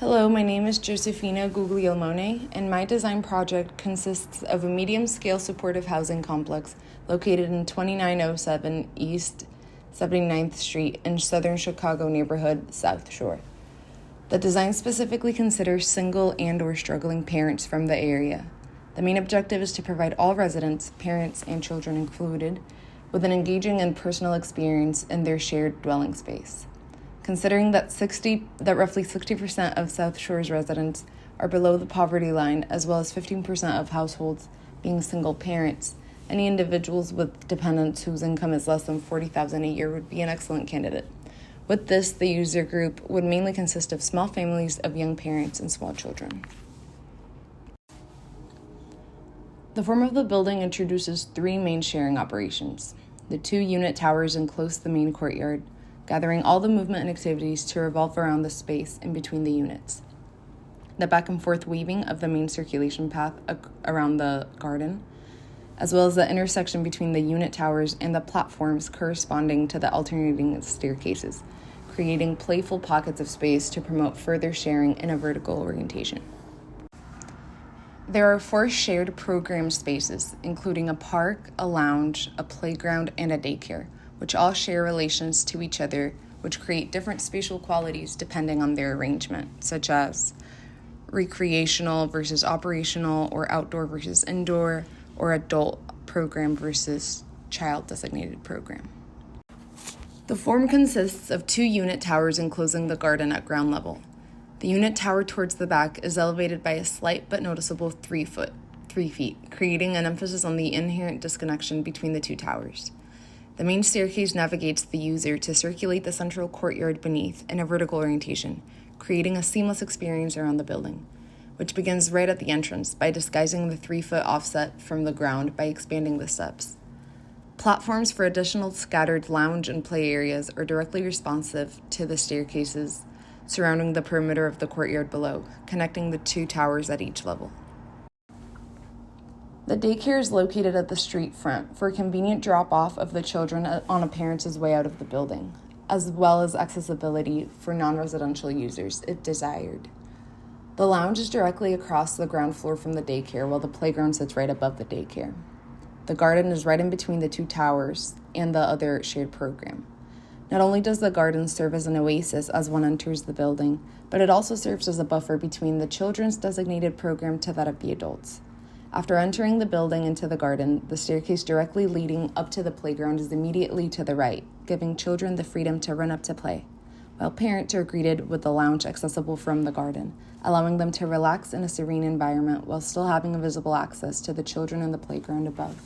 Hello, my name is Josefina Guglielmone, and my design project consists of a medium-scale supportive housing complex located in 2907 East 79th Street in Southern Chicago neighborhood, South Shore. The design specifically considers single and/or struggling parents from the area. The main objective is to provide all residents, parents, and children included, with an engaging and personal experience in their shared dwelling space. Considering that roughly 60% of South Shore's residents are below the poverty line, as well as 15% of households being single parents, any individuals with dependents whose income is less than $40,000 a year would be an excellent candidate. With this, the user group would mainly consist of small families of young parents and small children. The form of the building introduces three main sharing operations. The 2 unit towers enclose the main courtyard, gathering all the movement and activities to revolve around the space in between the units. The back and forth weaving of the main circulation path around the garden, as well as the intersection between the unit towers and the platforms corresponding to the alternating staircases, creating playful pockets of space to promote further sharing in a vertical orientation. There are 4 shared program spaces, including a park, a lounge, a playground, and a daycare, which all share relations to each other, which create different spatial qualities depending on their arrangement, such as recreational versus operational, or outdoor versus indoor, or adult program versus child-designated program. The form consists of 2 unit towers enclosing the garden at ground level. The unit tower towards the back is elevated by a slight but noticeable 3 feet, creating an emphasis on the inherent disconnection between the 2 towers. The main staircase navigates the user to circulate the central courtyard beneath in a vertical orientation, creating a seamless experience around the building, which begins right at the entrance by disguising the 3-foot offset from the ground by expanding the steps. Platforms for additional scattered lounge and play areas are directly responsive to the staircases surrounding the perimeter of the courtyard below, connecting the 2 towers at each level. The daycare is located at the street front for a convenient drop-off of the children on a parent's way out of the building, as well as accessibility for non-residential users if desired. The lounge is directly across the ground floor from the daycare, while the playground sits right above the daycare. The garden is right in between the 2 towers and the other shared program. Not only does the garden serve as an oasis as one enters the building, but it also serves as a buffer between the children's designated program to that of the adults. After entering the building into the garden, the staircase directly leading up to the playground is immediately to the right, giving children the freedom to run up to play, while parents are greeted with the lounge accessible from the garden, allowing them to relax in a serene environment while still having visible access to the children in the playground above.